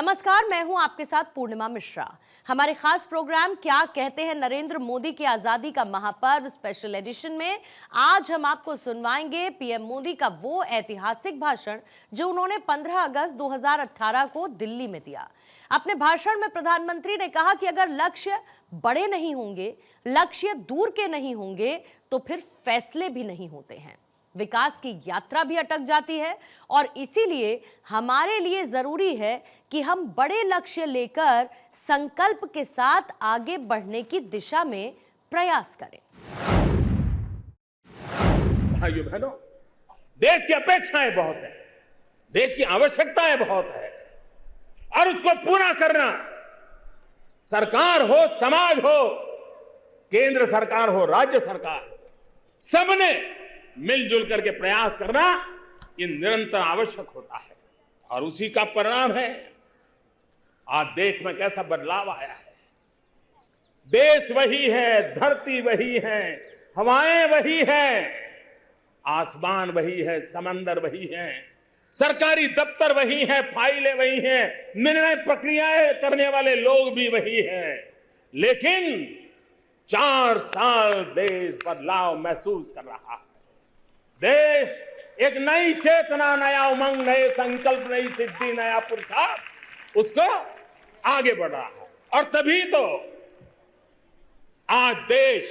नमस्कार, मैं हूं आपके साथ पूर्णिमा मिश्रा। हमारे खास प्रोग्राम क्या कहते हैं नरेंद्र मोदी की आजादी का महापर्व स्पेशल एडिशन में आज हम आपको सुनवाएंगे पीएम मोदी का वो ऐतिहासिक भाषण जो उन्होंने 15 अगस्त 2018 को दिल्ली में दिया। अपने भाषण में प्रधानमंत्री ने कहा कि अगर लक्ष्य बड़े नहीं होंगे, लक्ष्य दूर के नहीं होंगे तो फिर फैसले भी नहीं होते हैं, विकास की यात्रा भी अटक जाती है। और इसीलिए हमारे लिए जरूरी है कि हम बड़े लक्ष्य लेकर संकल्प के साथ आगे बढ़ने की दिशा में प्रयास करें। भाइयों बहनों, देश की अपेक्षाएं बहुत है, देश की आवश्यकताएं बहुत है और उसको पूरा करना सरकार हो, समाज हो, केंद्र सरकार हो, राज्य सरकार हो, सबने मिलजुल करके प्रयास करना ये निरंतर आवश्यक होता है। और उसी का परिणाम है आज देश में कैसा बदलाव आया है। देश वही है, धरती वही है, हवाएं वही है, आसमान वही है, समंदर वही है, सरकारी दफ्तर वही है, फाइलें वही हैं, निर्णय प्रक्रियाएं करने वाले लोग भी वही हैं। लेकिन 4 साल देश बदलाव महसूस कर रहा है। देश एक नई चेतना, नया उमंग, नए संकल्प, नई सिद्धि, नया पुरुषार्थ उसको आगे बढ़ रहा है। और तभी तो आज देश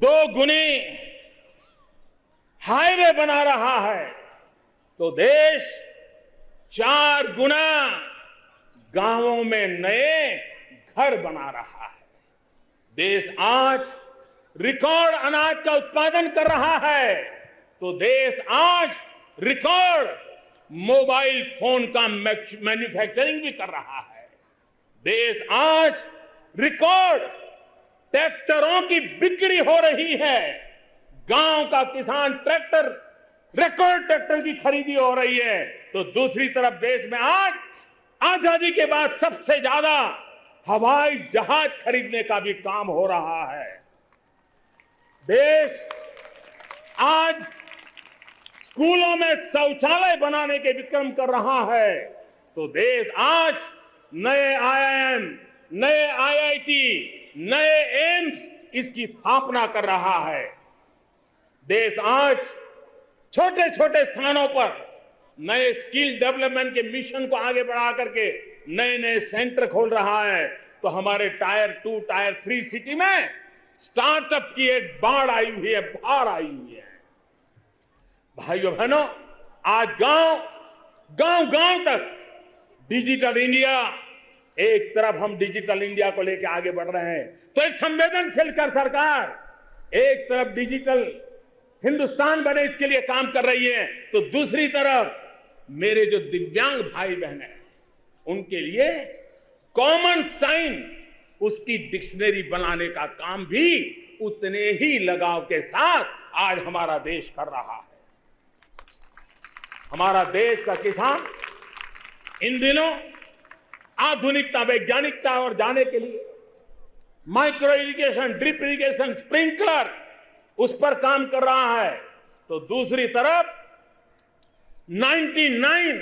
2 गुनी हाईवे बना रहा है तो देश 4 गुना गांवों में नए घर बना रहा है। देश आज रिकॉर्ड अनाज का उत्पादन कर रहा है तो देश आज रिकॉर्ड मोबाइल फोन का मैन्युफैक्चरिंग भी कर रहा है। देश आज रिकॉर्ड ट्रैक्टरों की बिक्री हो रही है। गांव का किसान ट्रैक्टर, रिकॉर्ड ट्रैक्टर की खरीदी हो रही है तो दूसरी तरफ देश में आज आजादी के बाद सबसे ज्यादा हवाई जहाज खरीदने का भी काम हो रहा है। देश आज स्कूलों में शौचालय बनाने के विक्रम कर रहा है तो देश आज नए आईआईएम, नए आईआईटी, नए एम्स इसकी स्थापना कर रहा है। देश आज छोटे छोटे स्थानों पर नए स्किल डेवलपमेंट के मिशन को आगे बढ़ा करके नए नए सेंटर खोल रहा है तो हमारे टायर 2, टायर 3 सिटी में स्टार्टअप की एक बाढ़ आई हुई है, बाढ़ आई हुई है। भाइयों बहनों, आज गांव तक डिजिटल इंडिया, एक तरफ हम डिजिटल इंडिया को लेकर आगे बढ़ रहे हैं तो एक संवेदनशील कर सरकार एक तरफ डिजिटल हिंदुस्तान बने इसके लिए काम कर रही है तो दूसरी तरफ मेरे जो दिव्यांग भाई बहन हैं उनके लिए कॉमन साइन, उसकी डिक्शनरी बनाने का काम भी उतने ही लगाव के साथ आज हमारा देश कर रहा है। हमारा देश का किसान इन दिनों आधुनिकता, वैज्ञानिकता और जाने के लिए micro irrigation, drip irrigation, sprinkler उस पर काम कर रहा है तो दूसरी तरफ 99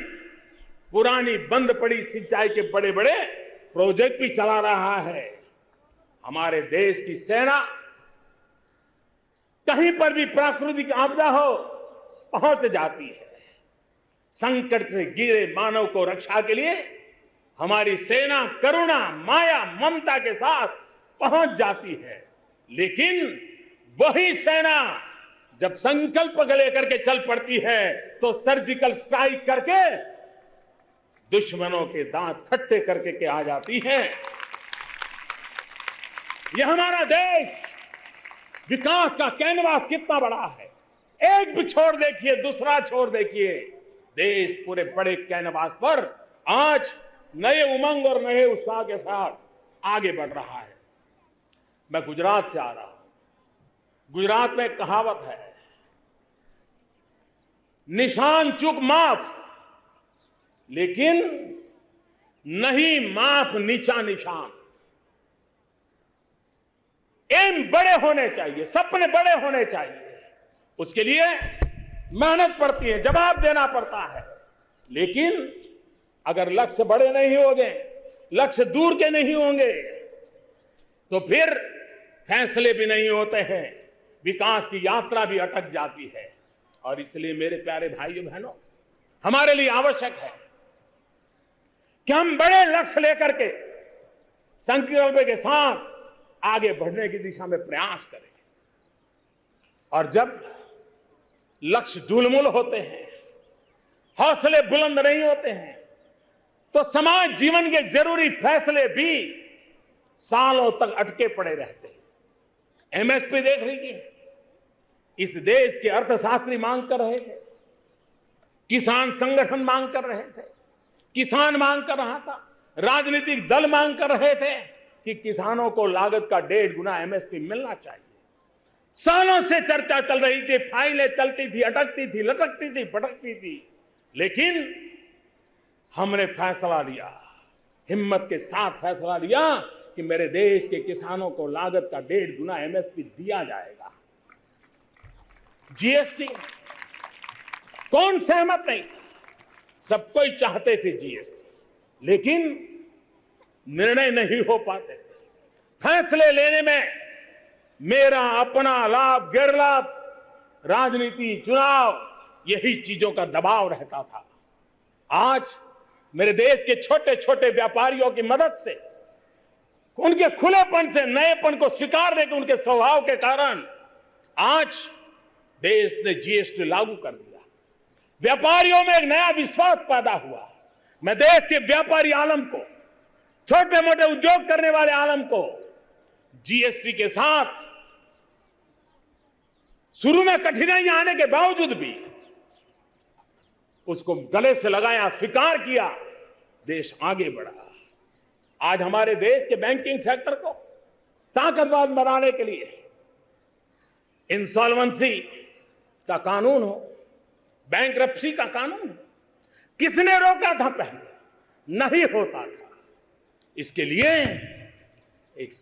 पुरानी बंद पड़ी सिंचाई के बड़े बड़े प्रोजेक्ट भी चला रहा है। हमारे देश की सेना कहीं पर भी प्राकृतिक आपदा हो पहुंच जाती है। संकट से घिरे मानव को रक्षा के लिए हमारी सेना करुणा, माया, ममता के साथ पहुंच जाती है। लेकिन वही सेना जब संकल्प लेकर के चल पड़ती है तो सर्जिकल स्ट्राइक करके दुश्मनों के दांत खट्टे करके के आ जाती है। यह हमारा देश विकास का कैनवास कितना बड़ा है, एक भी छोड़ देखिए, दूसरा छोड़ देखिए, देश पूरे बड़े कैनवास पर आज नए उमंग और नए उत्साह के साथ आगे बढ़ रहा है। मैं गुजरात से आ रहा हूं। गुजरात में एक कहावत है, निशान चूक माफ, लेकिन नहीं माफ नीचा निशान। एम बड़े होने चाहिए, सपने बड़े होने चाहिए, उसके लिए मेहनत पड़ती है, जवाब देना पड़ता है, लेकिन अगर लक्ष्य बड़े नहीं होंगे, लक्ष्य दूर के नहीं होंगे, तो फिर फैसले भी नहीं होते हैं, विकास की यात्रा भी अटक जाती है। और इसलिए मेरे प्यारे भाइयों बहनों, हमारे लिए आवश्यक है कि हम बड़े लक्ष्य लेकर के संकल्प के साथ आगे बढ़ने की दिशा में प्रयास करें। और जब लक्ष्य ढुलमुल होते हैं, हौसले बुलंद नहीं होते हैं, तो समाज जीवन के जरूरी फैसले भी सालों तक अटके पड़े रहते हैं। एमएसपी देख लीजिए, इस देश के अर्थशास्त्री मांग कर रहे थे, किसान संगठन मांग कर रहे थे, किसान मांग कर रहा था, राजनीतिक दल मांग कर रहे थे कि किसानों को लागत का 1.5 गुना एमएसपी मिलना चाहिए। सालों से चर्चा चल रही थी, फाइलें चलती थी, अटकती थी, लटकती थी, भटकती थी, लेकिन हमने फैसला लिया, हिम्मत के साथ फैसला लिया कि मेरे देश के किसानों को लागत का 1.5 गुना एमएसपी दिया जाएगा। जीएसटी, कौन सहमत नहीं था? सब कोई चाहते थे जीएसटी, लेकिन निर्णय नहीं हो पाते थे। फैसले लेने में मेरा अपना लाभ, गैर लाभ, राजनीति, चुनाव, यही चीजों का दबाव रहता था। आज मेरे देश के छोटे छोटे व्यापारियों की मदद से, उनके खुलेपन से, नएपन को स्वीकारने के उनके स्वभाव के कारण आज देश ने जीएसटी लागू कर दिया। व्यापारियों में एक नया विश्वास पैदा हुआ। मैं देश के व्यापारी आलम को, छोटे मोटे उद्योग करने वाले आलम को जीएसटी के साथ शुरू में कठिनाइयां आने के बावजूद भी उसको गले से लगाया, स्वीकार किया, देश आगे बढ़ा। आज हमारे देश के बैंकिंग सेक्टर को ताकतवर बनाने के लिए इंसॉल्वेंसी का कानून हो, बैंक्रप्सी का कानून हो, किसने रोका था? पहले नहीं होता था। इसके लिए एक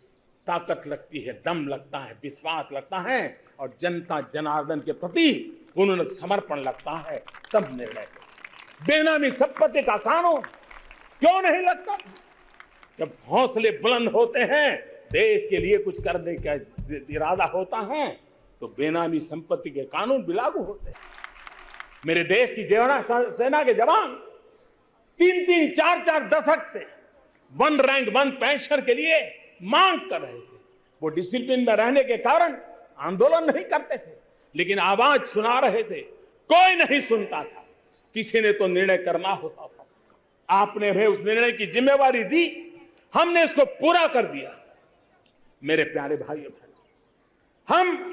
ताकत लगती है, दम लगता है, विश्वास लगता है और जनता जनार्दन के प्रति पूर्ण समर्पण लगता है, तब निर्णय। बेनामी संपत्ति का कानून क्यों नहीं लगता? जब हौसले बुलंद होते हैं, देश के लिए कुछ करने का इरादा होता है, तो बेनामी संपत्ति के कानून भी लागू होते हैं। मेरे देश की सेना के जवान 3-3, 4-4 दशक से 1 रैंक 1 पेंशन के लिए मांग कर रहे थे। वो डिसिप्लिन में रहने के कारण आंदोलन नहीं करते थे, लेकिन आवाज सुना रहे थे। कोई नहीं सुनता था, किसी ने तो निर्णय करना होता था। आपने हमें उस निर्णय की जिम्मेवारी दी, हमने इसको पूरा कर दिया। मेरे प्यारे भाइयों बहनों, हम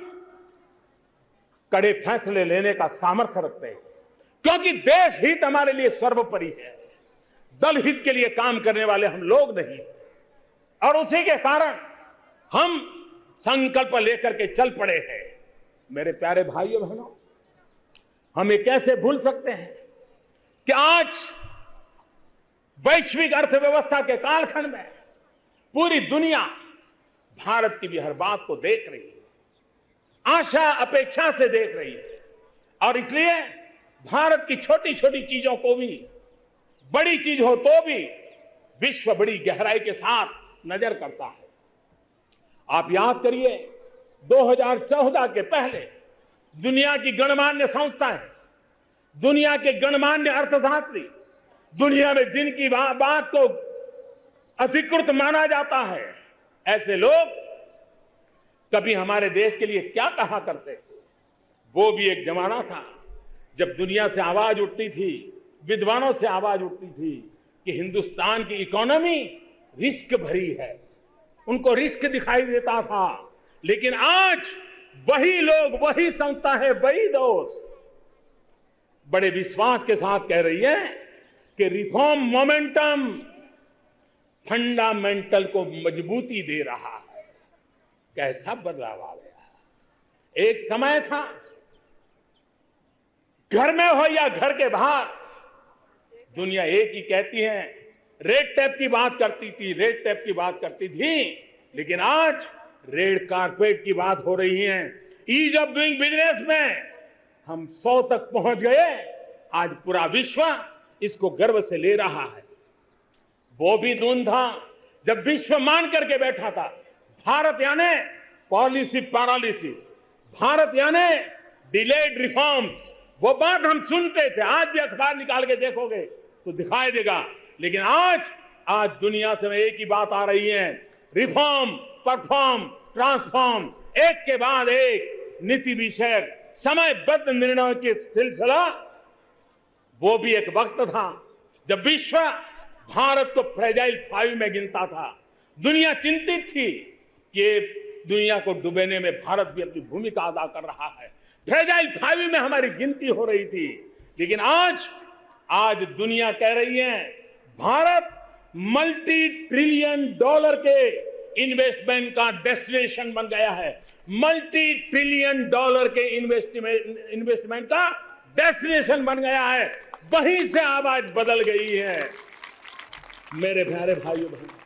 कड़े फैसले लेने का सामर्थ्य रखते हैं, क्योंकि देश हित हमारे लिए सर्वोपरि है। दल हित के लिए काम करने वाले हम लोग नहीं, और उसी के कारण हम संकल्प लेकर के चल पड़े हैं। मेरे प्यारे भाइयों बहनों, हम ये कैसे भूल सकते हैं कि आज वैश्विक अर्थव्यवस्था के कालखंड में पूरी दुनिया भारत की भी हर बात को देख रही है, आशा अपेक्षा से देख रही है, और इसलिए भारत की छोटी छोटी चीजों को भी, बड़ी चीज हो तो भी, विश्व बड़ी गहराई के साथ नजर करता है। आप याद करिए, 2014 के पहले दुनिया की गणमान्य संस्थाएं, दुनिया के गणमान्य अर्थशास्त्री, दुनिया में जिनकी बात को अधिकृत माना जाता है, ऐसे लोग कभी हमारे देश के लिए क्या कहा करते थे? वो भी एक जमाना था जब दुनिया से आवाज उठती थी, विद्वानों से आवाज उठती थी कि हिंदुस्तान की इकोनॉमी रिस्क भरी है, उनको रिस्क दिखाई देता था। लेकिन आज वही लोग, वही संस्था है, वही दोस्त बड़े विश्वास के साथ कह रही है कि रिफॉर्म मोमेंटम फंडामेंटल को मजबूती दे रहा है। कैसा बदलाव आ गया। एक समय था, घर में हो या घर के बाहर, दुनिया एक ही कहती है, रेड टेप की बात करती थी, रेड टेप की बात करती थी, लेकिन आज रेड कारपेट की बात हो रही है। ईज ऑफ डूइंग बिजनेस में हम 100 तक पहुंच गए। आज पूरा विश्व इसको गर्व से ले रहा है। वो भी दिन था जब विश्व मान करके बैठा था भारत यानी पॉलिसी पैरालिसिस, भारत यानी डिलेड रिफॉर्म। वो बात हम सुनते थे, आज भी अखबार निकाल के देखोगे तो दिखाई देगा। लेकिन आज दुनिया से एक ही बात आ रही है, रिफॉर्म, परफॉर्म, ट्रांसफॉर्म, एक के बाद एक नीति विषयक समयबद्ध निर्णयों के सिलसिला। वो भी एक वक्त था जब विश्व भारत को फ्रेजाइल 5 में गिनता था। दुनिया चिंतित थी कि दुनिया को डुबोने में भारत भी अपनी भूमिका अदा कर रहा है। फ्रेजाइल 5 में हमारी गिनती हो रही थी। लेकिन आज दुनिया कह रही है भारत मल्टी ट्रिलियन डॉलर के इन्वेस्टमेंट का डेस्टिनेशन बन गया है। मल्टी ट्रिलियन डॉलर के इन्वेस्टमेंट का डेस्टिनेशन बन गया है। वहीं से आवाज बदल गई है। मेरे प्यारे भाइयों बहनों,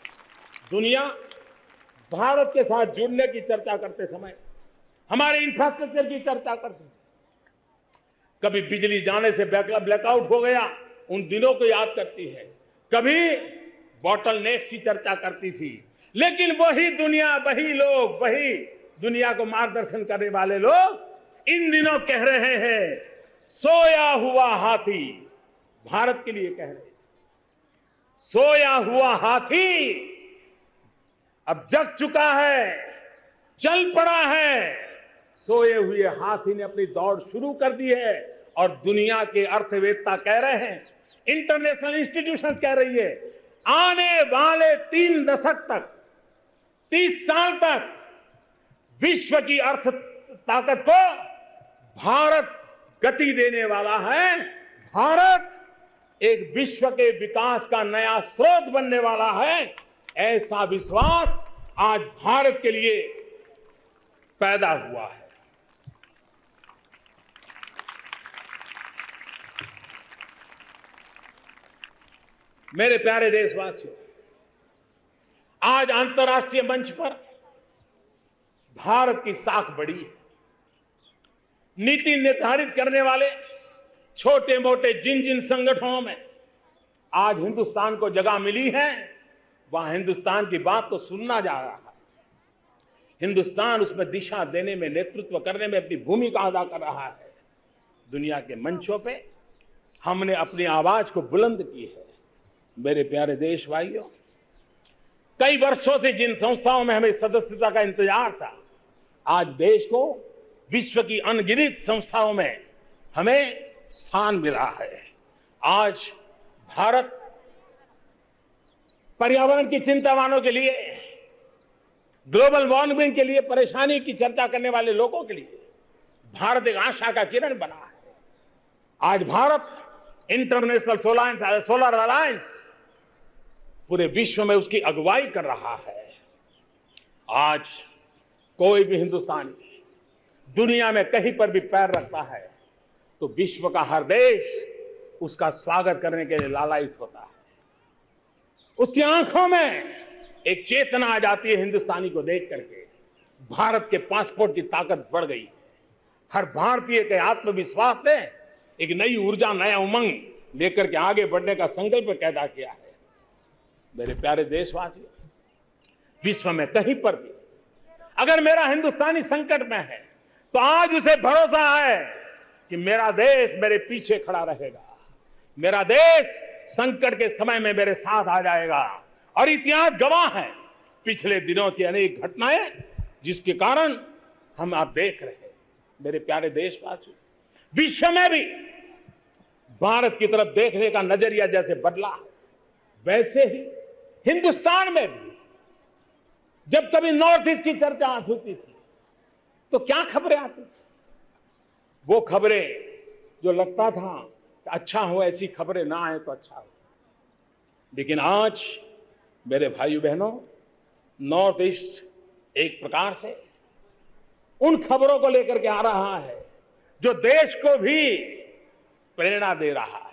दुनिया भारत के साथ जुड़ने की चर्चा करते समय हमारे इंफ्रास्ट्रक्चर की चर्चा करती थी। कभी बिजली जाने से ब्लैकआउट हो गया, उन दिनों को याद करती है। कभी बॉटल नेक की चर्चा करती थी। लेकिन वही दुनिया, वही लोग, वही दुनिया को मार्गदर्शन करने वाले लोग इन दिनों कह रहे हैं सोया हुआ हाथी, भारत के लिए कह रहे हैं सोया हुआ हाथी अब जग चुका है, चल पड़ा है। सोए हुए हाथी ने अपनी दौड़ शुरू कर दी है। और दुनिया के अर्थवेत्ता कह रहे हैं, इंटरनेशनल इंस्टीट्यूशंस कह रही है, आने वाले 3 दशक तक, 30 साल तक विश्व की अर्थ ताकत को भारत गति देने वाला है। भारत एक विश्व के विकास का नया स्रोत बनने वाला है। ऐसा विश्वास आज भारत के लिए पैदा हुआ है। मेरे प्यारे देशवासियों, आज अंतर्राष्ट्रीय मंच पर भारत की साख बढ़ी है। नीति निर्धारित करने वाले छोटे मोटे जिन संगठनों में आज हिंदुस्तान को जगह मिली है, वहां हिंदुस्तान की बात को सुनना जा रहा है। हिंदुस्तान उसमें दिशा देने में, नेतृत्व करने में अपनी भूमिका अदा कर रहा है। दुनिया के मंचों पे हमने अपनी आवाज को बुलंद की है। मेरे प्यारे देश भाइयों, कई वर्षों से जिन संस्थाओं में हमें सदस्यता का इंतजार था, आज देश को विश्व की अनगिनत संस्थाओं में हमें स्थान मिला है। आज भारत पर्यावरण की चिंता वालों के लिए, ग्लोबल वार्मिंग के लिए परेशानी की चर्चा करने वाले लोगों के लिए भारत एक आशा का किरण बना है। आज भारत इंटरनेशनल सोलर अलायंस पूरे विश्व में उसकी अगुवाई कर रहा है। आज कोई भी हिंदुस्तानी दुनिया में कहीं पर भी पैर रखता है तो विश्व का हर देश उसका स्वागत करने के लिए लालायित होता है। उसकी आंखों में एक चेतना आ जाती है हिंदुस्तानी को देख करके। भारत के पासपोर्ट की ताकत बढ़ गई है। हर भारतीय के आत्मविश्वास ने एक नई ऊर्जा, नया उमंग लेकर के आगे बढ़ने का संकल्प पैदा किया है। मेरे प्यारे देशवासियों, विश्व में कहीं पर भी अगर मेरा हिंदुस्तानी संकट में है तो आज उसे भरोसा है कि मेरा देश मेरे पीछे खड़ा रहेगा। मेरा देश संकट के समय में मेरे साथ आ जाएगा। और इतिहास गवाह है पिछले दिनों की अनेक घटनाएं जिसके कारण हम आप देख रहे हैं। मेरे प्यारे देशवासियों, विश्व में भी भारत की तरफ देखने का नजरिया जैसे बदला है, वैसे ही हिंदुस्तान में भी जब कभी नॉर्थ ईस्ट की चर्चा होती थी तो क्या खबरें आती थी? वो खबरें जो लगता था कि अच्छा हो, ऐसी खबरें ना आए तो अच्छा हो। लेकिन आज मेरे भाइयों बहनों, नॉर्थ ईस्ट एक प्रकार से उन खबरों को लेकर के आ रहा है जो देश को भी प्रेरणा दे रहा है।